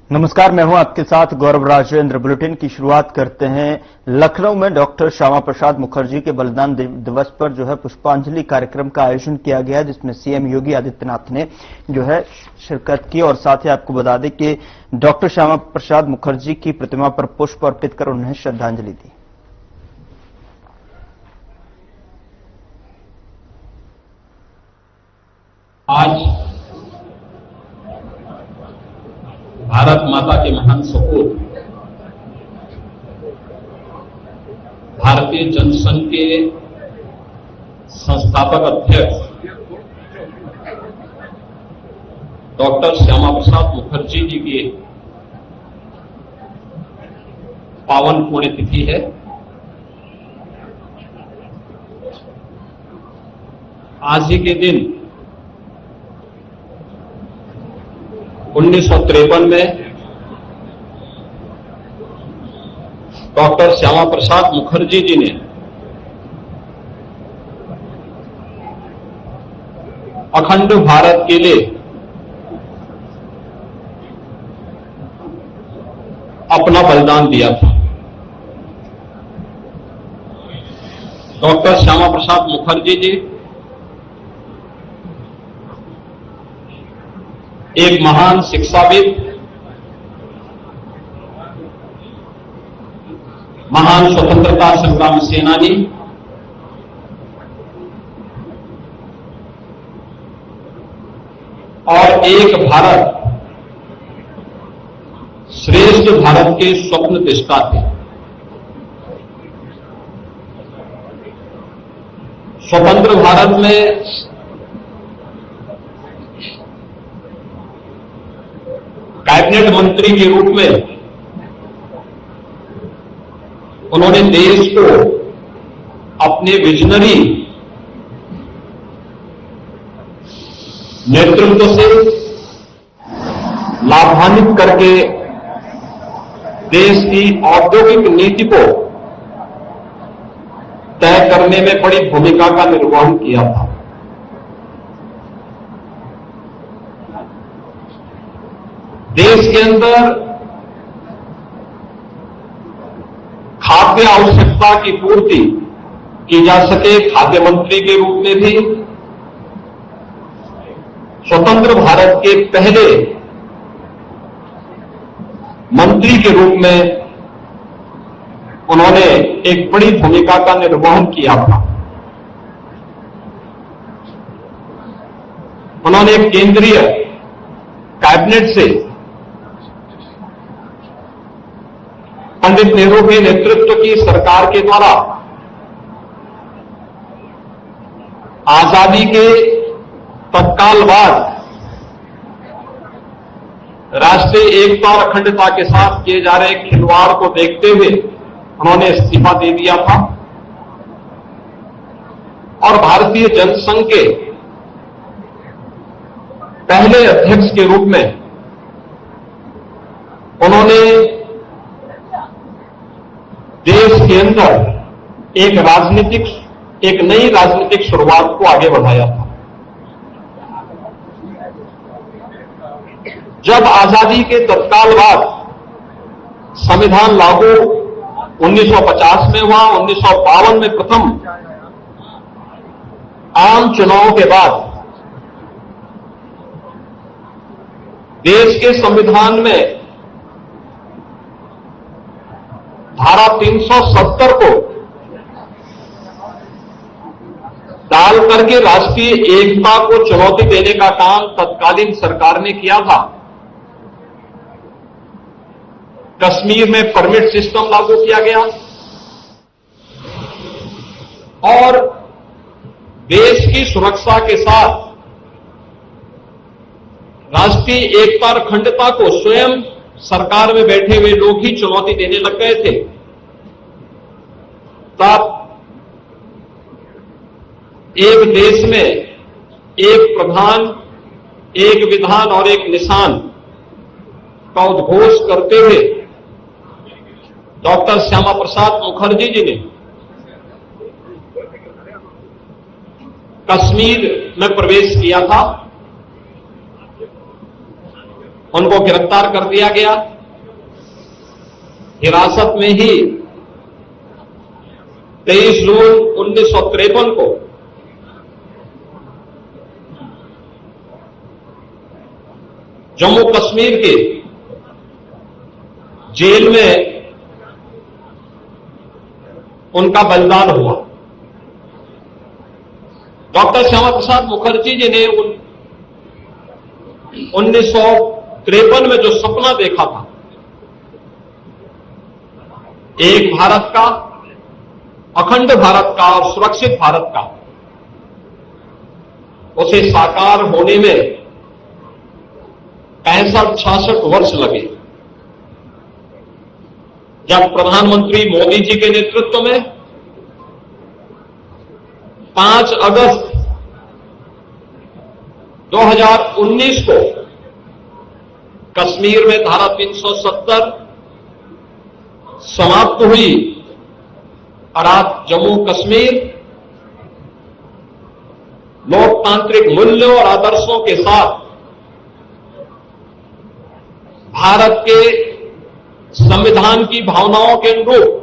नमस्कार, मैं हूं आपके साथ गौरव राजेंद्र। बुलेटिन की शुरुआत करते हैं। लखनऊ में डॉक्टर श्यामा प्रसाद मुखर्जी के बलिदान दिवस पर जो है पुष्पांजलि कार्यक्रम का आयोजन किया गया, जिसमें सीएम योगी आदित्यनाथ ने जो है शिरकत की और साथ ही आपको बता दें कि डॉक्टर श्यामा प्रसाद मुखर्जी की प्रतिमा पर पुष्प अर्पित कर उन्हें श्रद्धांजलि दी। आज भारत माता के महान सपूत भारतीय जनसंघ के संस्थापक अध्यक्ष डॉक्टर श्यामा प्रसाद मुखर्जी जी की पावन पुण्यतिथि है। आज ही के दिन 1953 में डॉक्टर श्यामा प्रसाद मुखर्जी जी ने अखंड भारत के लिए अपना बलिदान दिया था। डॉक्टर श्यामा प्रसाद मुखर्जी जी एक महान शिक्षाविद, महान स्वतंत्रता संग्राम सेनानी और एक भारत श्रेष्ठ भारत के स्वप्न दृष्टा थे। स्वतंत्र भारत में कैबिनेट मंत्री के रूप में उन्होंने देश को अपने विजनरी नेतृत्व से लाभान्वित करके देश की औद्योगिक नीति को तय करने में बड़ी भूमिका का निर्वहन किया था। देश के अंदर खाद्य आवश्यकता की पूर्ति की जा सके, खाद्य मंत्री के रूप में भी स्वतंत्र भारत के पहले मंत्री के रूप में उन्होंने एक बड़ी भूमिका का निर्वहन किया था। उन्होंने एक केंद्रीय कैबिनेट से पंडित नेहरू के नेतृत्व की सरकार के द्वारा आजादी के तत्काल बाद राष्ट्रीय एकता और अखंडता के साथ किए जा रहे खिलवाड़ को देखते हुए उन्होंने इस्तीफा दे दिया था और भारतीय जनसंघ के पहले अध्यक्ष के रूप में उन्होंने देश के अंदर एक नई राजनीतिक शुरुआत को आगे बढ़ाया था। जब आजादी के तत्काल बाद संविधान लागू 1950 में हुआ, 1952 में प्रथम आम चुनाव के बाद देश के संविधान में धारा 370 को डाल करके राष्ट्रीय एकता को चुनौती देने का काम तत्कालीन सरकार ने किया था। कश्मीर में परमिट सिस्टम लागू किया गया और देश की सुरक्षा के साथ राष्ट्रीय एकता और अखंडता को स्वयं सरकार में बैठे हुए लोग ही चुनौती देने लग गए थे। तब एक देश में एक प्रधान, एक विधान और एक निशान का उद्घोष करते हुए डॉक्टर श्यामा प्रसाद मुखर्जी जी ने कश्मीर में प्रवेश किया था। उनको गिरफ्तार कर दिया गया। हिरासत में ही 23 जून 1953 को जम्मू कश्मीर के जेल में उनका बलिदान हुआ। डॉक्टर श्यामा प्रसाद मुखर्जी जी ने 1953 में जो सपना देखा था, एक भारत का, अखंड भारत का और सुरक्षित भारत का, उसे साकार होने में 65-66 वर्ष लगे। जब प्रधानमंत्री मोदी जी के नेतृत्व में 5 अगस्त 2019 को कश्मीर में धारा 370 समाप्त हुई और आज जम्मू कश्मीर लोकतांत्रिक मूल्यों और आदर्शों के साथ भारत के संविधान की भावनाओं के अनुरूप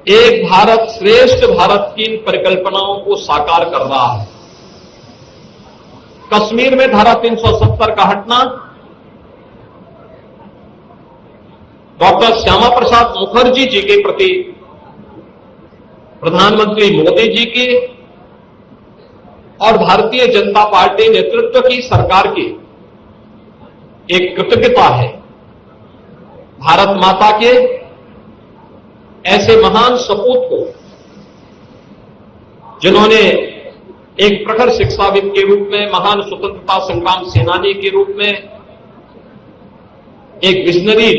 एक भारत श्रेष्ठ भारत की इन परिकल्पनाओं को साकार कर रहा है। कश्मीर में धारा 370 का हटना डॉक्टर श्यामा प्रसाद मुखर्जी जी के प्रति प्रधानमंत्री मोदी जी की और भारतीय जनता पार्टी नेतृत्व की सरकार की एक कृतज्ञता है। भारत माता के ऐसे महान सपूत को, जिन्होंने एक प्रखर शिक्षाविद के रूप में, महान स्वतंत्रता संग्राम सेनानी के रूप में, एक विजनरी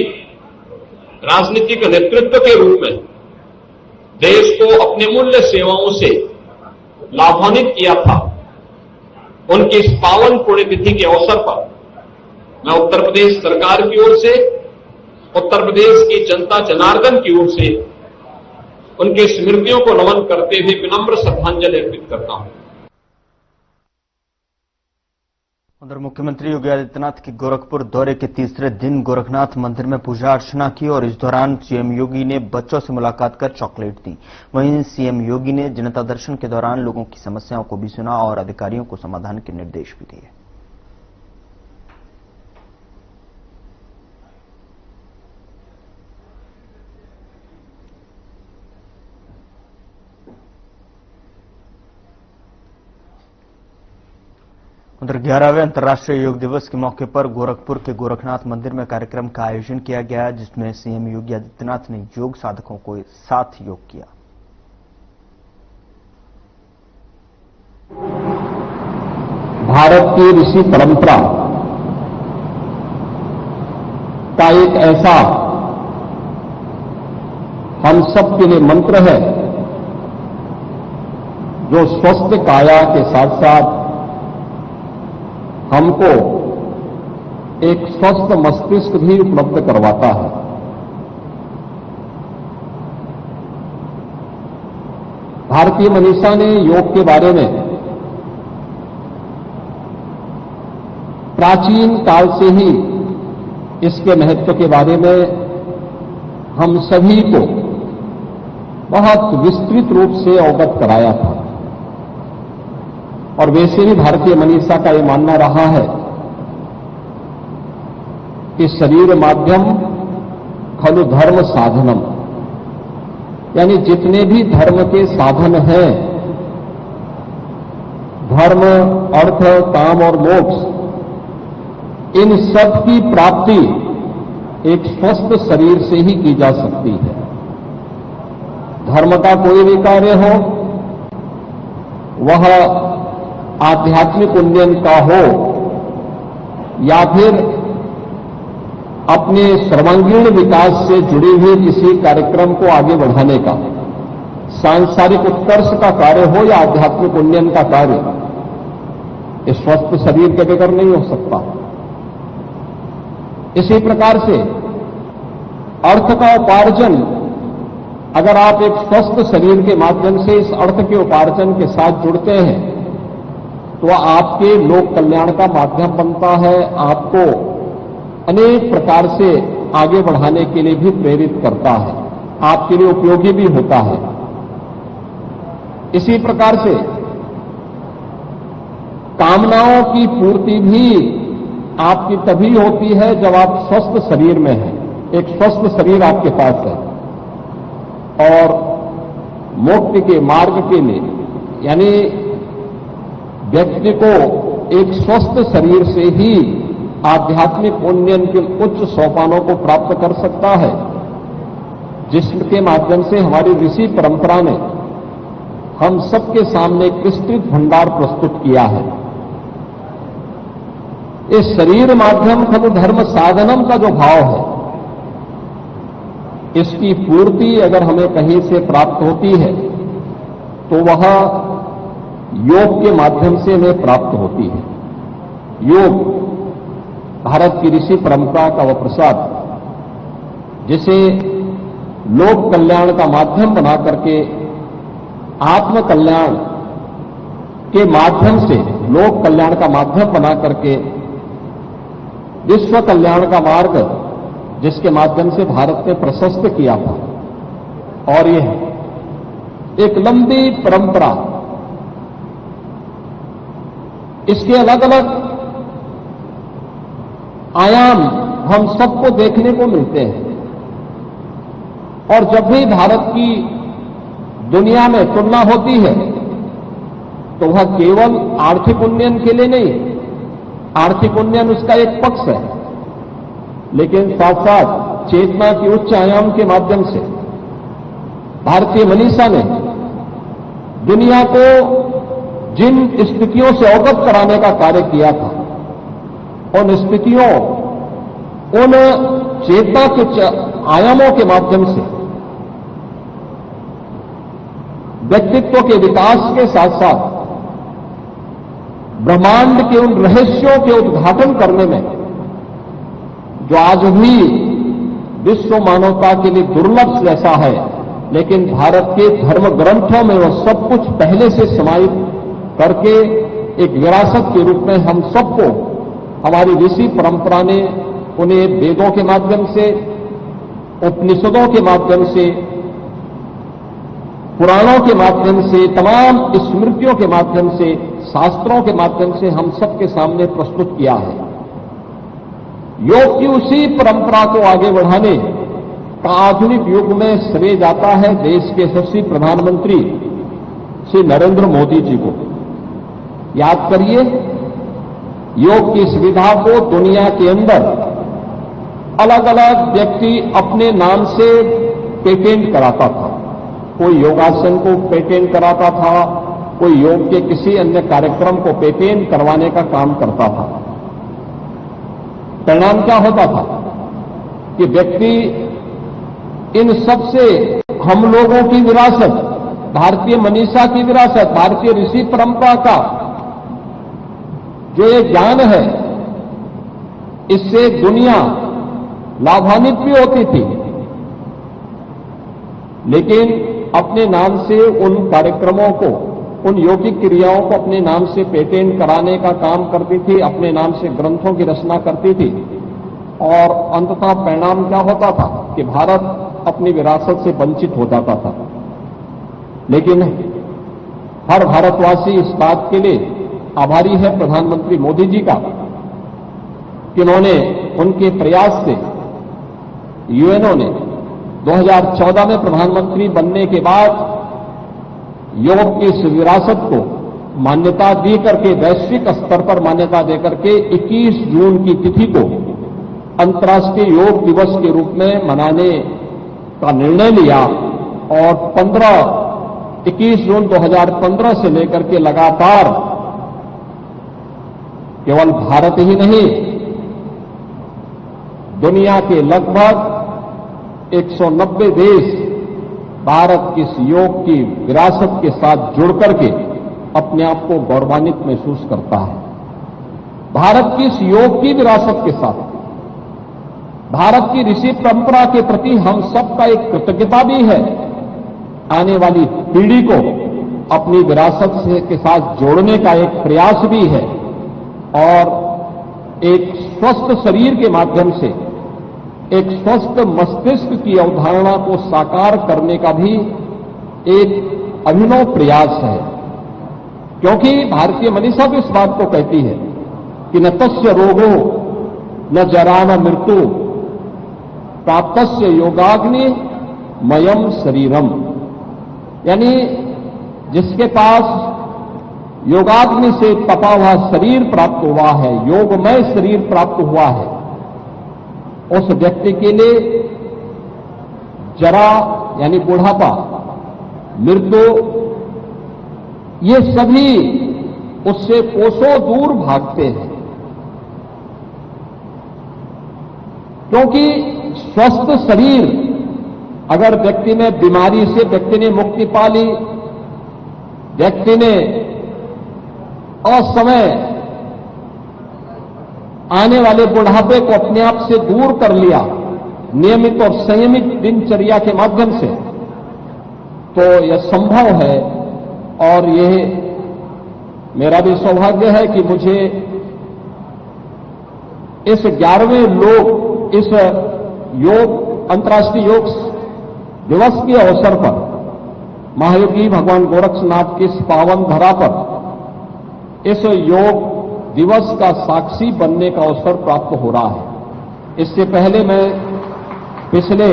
राजनीतिक नेतृत्व के रूप में देश को अपने मूल्य सेवाओं से लाभान्वित किया था, उनकी इस पावन पुण्यतिथि के अवसर पर मैं उत्तर प्रदेश सरकार की ओर से, उत्तर प्रदेश की जनता जनार्दन की ओर से उनकी स्मृतियों को नमन करते हुए विनम्र श्रद्धांजलि अर्पित करता हूं। उधर मुख्यमंत्री योगी आदित्यनाथ के गोरखपुर दौरे के तीसरे दिन गोरखनाथ मंदिर में पूजा अर्चना की और इस दौरान सीएम योगी ने बच्चों से मुलाकात कर चॉकलेट दी। वहीं सीएम योगी ने जनता दर्शन के दौरान लोगों की समस्याओं को भी सुना और अधिकारियों को समाधान के निर्देश भी दिए। उधर 11वें अंतर्राष्ट्रीय योग दिवस के मौके पर गोरखपुर के गोरखनाथ मंदिर में कार्यक्रम का आयोजन किया गया, जिसमें सीएम योगी आदित्यनाथ ने योग साधकों को साथ योग किया। भारत की ऋषि परंपरा का एक ऐसा हम सब के लिए मंत्र है, जो स्वस्थ काया के साथ साथ हमको एक स्वस्थ मस्तिष्क भी उपलब्ध करवाता है। भारतीय मनीषा ने योग के बारे में प्राचीन काल से ही इसके महत्व के बारे में हम सभी को बहुत विस्तृत रूप से अवगत कराया था। और वैसे भी भारतीय मनीषा का यह मानना रहा है कि शरीर माध्यम खलु धर्म साधनम, यानी जितने भी धर्म के साधन हैं, धर्म, अर्थ, काम और मोक्ष, इन सब की प्राप्ति एक स्वस्थ शरीर से ही की जा सकती है। धर्म का कोई भी कार्य हो, वह आध्यात्मिक उन्नयन का हो या फिर अपने सर्वांगीण विकास से जुड़े हुए किसी कार्यक्रम को आगे बढ़ाने का, सांसारिक उत्कर्ष का कार्य हो या आध्यात्मिक उन्नयन का कार्य, इस स्वस्थ शरीर के बगैर नहीं हो सकता। इसी प्रकार से अर्थ का उपार्जन, अगर आप एक स्वस्थ शरीर के माध्यम से इस अर्थ के उपार्जन के साथ जुड़ते हैं, तो वह आपके लोक कल्याण का माध्यम बनता है, आपको अनेक प्रकार से आगे बढ़ाने के लिए भी प्रेरित करता है, आपके लिए उपयोगी भी होता है। इसी प्रकार से कामनाओं की पूर्ति भी आपकी तभी होती है जब आप स्वस्थ शरीर में हैं, एक स्वस्थ शरीर आपके पास है। और मोक्ष के मार्ग के लिए यानी व्यक्ति को एक स्वस्थ शरीर से ही आध्यात्मिक उन्नयन के उच्च सोपानों को प्राप्त कर सकता है, जिसके माध्यम से हमारी ऋषि परंपरा ने हम सबके सामने एक विस्तृत भंडार प्रस्तुत किया है। इस शरीर माध्यम खलु धर्म साधनम का जो भाव है, इसकी पूर्ति अगर हमें कहीं से प्राप्त होती है तो वह योग के माध्यम से हमें प्राप्त होती है। योग भारत की ऋषि परंपरा का वह प्रसाद जिसे लोक कल्याण का माध्यम बना करके आत्म कल्याण के माध्यम से लोक कल्याण का माध्यम बना करके विश्व कल्याण का मार्ग जिसके माध्यम से भारत ने प्रशस्त किया था। और यह एक लंबी परंपरा, इसके अलग अलग आयाम हम सबको देखने को मिलते हैं। और जब भी भारत की दुनिया में तुलना होती है तो वह केवल आर्थिक उन्नयन के लिए नहीं, आर्थिक उन्नयन उसका एक पक्ष है, लेकिन साथ साथ चेतना के उच्च आयाम के माध्यम से भारतीय मनीषा ने दुनिया को जिन स्थितियों से अवगत कराने का कार्य किया था, उन स्थितियों, उन चेतना के आयामों के माध्यम से व्यक्तित्व के विकास के साथ साथ ब्रह्मांड के उन रहस्यों के उद्घाटन करने में जो आज भी विश्व मानवता के लिए दुर्लभ जैसा है, लेकिन भारत के धर्म ग्रंथों में वह सब कुछ पहले से समाहित करके एक विरासत के रूप में हम सबको हमारी ऋषि परंपरा ने उन्हें वेदों के माध्यम से, उपनिषदों के माध्यम से, पुराणों के माध्यम से, तमाम स्मृतियों के माध्यम से, शास्त्रों के माध्यम से हम सबके सामने प्रस्तुत किया है। योग की उसी परंपरा को आगे बढ़ाने का आधुनिक युग में श्रेय जाता है देश के यशस्वी प्रधानमंत्री श्री नरेंद्र मोदी जी को। याद करिए, योग की सुविधा को दुनिया के अंदर अलग अलग व्यक्ति अपने नाम से पेटेंट कराता था। कोई योगासन को पेटेंट कराता था, कोई योग के किसी अन्य कार्यक्रम को पेटेंट करवाने का काम करता था। परिणाम क्या होता था कि व्यक्ति इन सब से हम लोगों की विरासत, भारतीय मनीषा की विरासत, भारतीय ऋषि परंपरा का जो ये ज्ञान है, इससे दुनिया लाभान्वित भी होती थी, लेकिन अपने नाम से उन कार्यक्रमों को, उन योगिक क्रियाओं को अपने नाम से पेटेंट कराने का काम करती थी, अपने नाम से ग्रंथों की रचना करती थी। और अंततः परिणाम क्या होता था कि भारत अपनी विरासत से वंचित हो जाता था। लेकिन हर भारतवासी इस बात के लिए आभारी है प्रधानमंत्री मोदी जी का कि उन्होंने, उनके प्रयास से यूएनओ ने 2014 में प्रधानमंत्री बनने के बाद योग की इस विरासत को मान्यता दी करके, वैश्विक स्तर पर मान्यता देकर के 21 जून की तिथि को अंतर्राष्ट्रीय योग दिवस के रूप में मनाने का निर्णय लिया। और 21 जून 2015 से लेकर के लगातार केवल भारत ही नहीं, दुनिया के लगभग 190 देश भारत की इस योग की विरासत के साथ जुड़कर के अपने आप को गौरवान्वित महसूस करता है। भारत की इस योग की विरासत के साथ भारत की ऋषि परंपरा के प्रति हम सबका एक कृतज्ञता भी है। आने वाली पीढ़ी को अपनी विरासत के साथ जोड़ने का एक प्रयास भी है और एक स्वस्थ शरीर के माध्यम से एक स्वस्थ मस्तिष्क की अवधारणा को साकार करने का भी एक अभिनव प्रयास है। क्योंकि भारतीय मनीषा भी इस बात को कहती है कि न तस्य रोगो न जरा न मृत्यु प्राप्तस्य योगाग्नि मयम शरीरम, यानी जिसके पास योगाग्नि से तपा हुआ शरीर प्राप्त हुआ है, योगमय शरीर प्राप्त हुआ है, उस व्यक्ति के लिए जरा यानी बुढ़ापा, मृत्यु, ये सभी उससे कोसों दूर भागते हैं। क्योंकि स्वस्थ शरीर, अगर व्यक्ति में बीमारी से व्यक्ति ने मुक्ति पा ली, व्यक्ति ने असमय आने वाले बुढ़ापे को अपने आप से दूर कर लिया नियमित और संयमित दिनचर्या के माध्यम से, तो यह संभव है। और यह मेरा भी सौभाग्य है कि मुझे इस 11वें इस अंतर्राष्ट्रीय योग दिवस के अवसर पर महायोगी भगवान गोरक्षनाथ की इस पावन धरा पर इस योग दिवस का साक्षी बनने का अवसर प्राप्त हो रहा है। इससे पहले मैं पिछले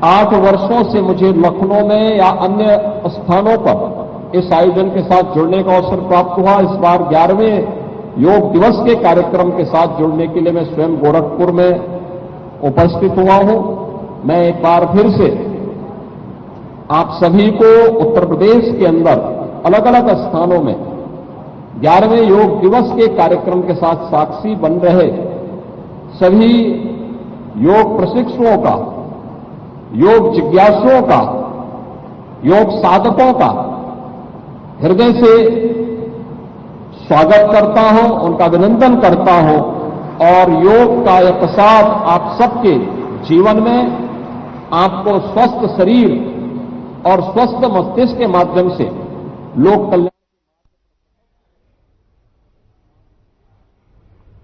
8 वर्षों से मुझे लखनऊ में या अन्य स्थानों पर इस आयोजन के साथ जुड़ने का अवसर प्राप्त हुआ। इस बार 11वें योग दिवस के कार्यक्रम के साथ जुड़ने के लिए मैं स्वयं गोरखपुर में उपस्थित हुआ हूं। मैं एक बार फिर से आप सभी को उत्तर प्रदेश के अंदर अलग अलग स्थानों में 11वें योग दिवस के कार्यक्रम के साथ साक्षी बन रहे सभी योग प्रशिक्षुओं का, योग जिज्ञासुओं का, योग साधकों का हृदय से स्वागत करता हूं, उनका अभिनंदन करता हूं और योग का यह प्रसाद आप सबके जीवन में आपको स्वस्थ शरीर और स्वस्थ मस्तिष्क के माध्यम से लोक कल्याण।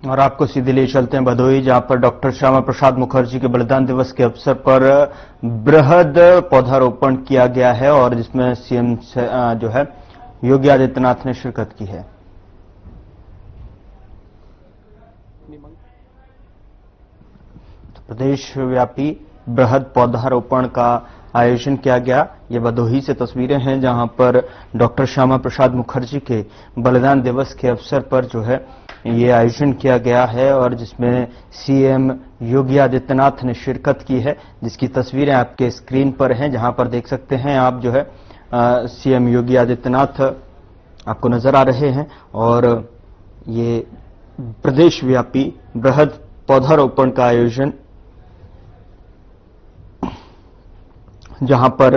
और आपको सीधे ले चलते हैं भदोही, जहां पर डॉक्टर श्यामा प्रसाद मुखर्जी के बलिदान दिवस के अवसर पर बृहद पौधारोपण किया गया है और जिसमें सीएम जो है योगी आदित्यनाथ ने शिरकत की है। प्रदेशव्यापी बृहद पौधारोपण का आयोजन किया गया। ये भदोही से तस्वीरें हैं जहां पर डॉक्टर श्यामा प्रसाद मुखर्जी के बलिदान दिवस के अवसर पर जो है ये आयोजन किया गया है और जिसमें सीएम योगी आदित्यनाथ ने शिरकत की है, जिसकी तस्वीरें आपके स्क्रीन पर हैं, जहां पर देख सकते हैं आप जो है सीएम योगी आदित्यनाथ आपको नजर आ रहे हैं और ये प्रदेशव्यापी बृहद पौधारोपण का आयोजन जहां पर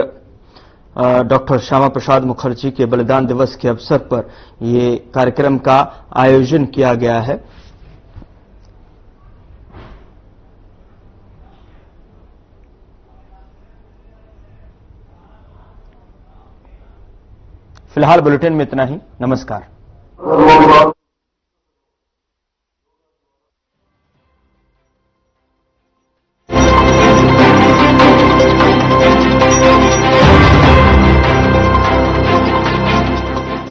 डॉक्टर श्यामा प्रसाद मुखर्जी के बलिदान दिवस के अवसर पर ये कार्यक्रम का आयोजन किया गया है। फिलहाल बुलेटिन में इतना ही। नमस्कार।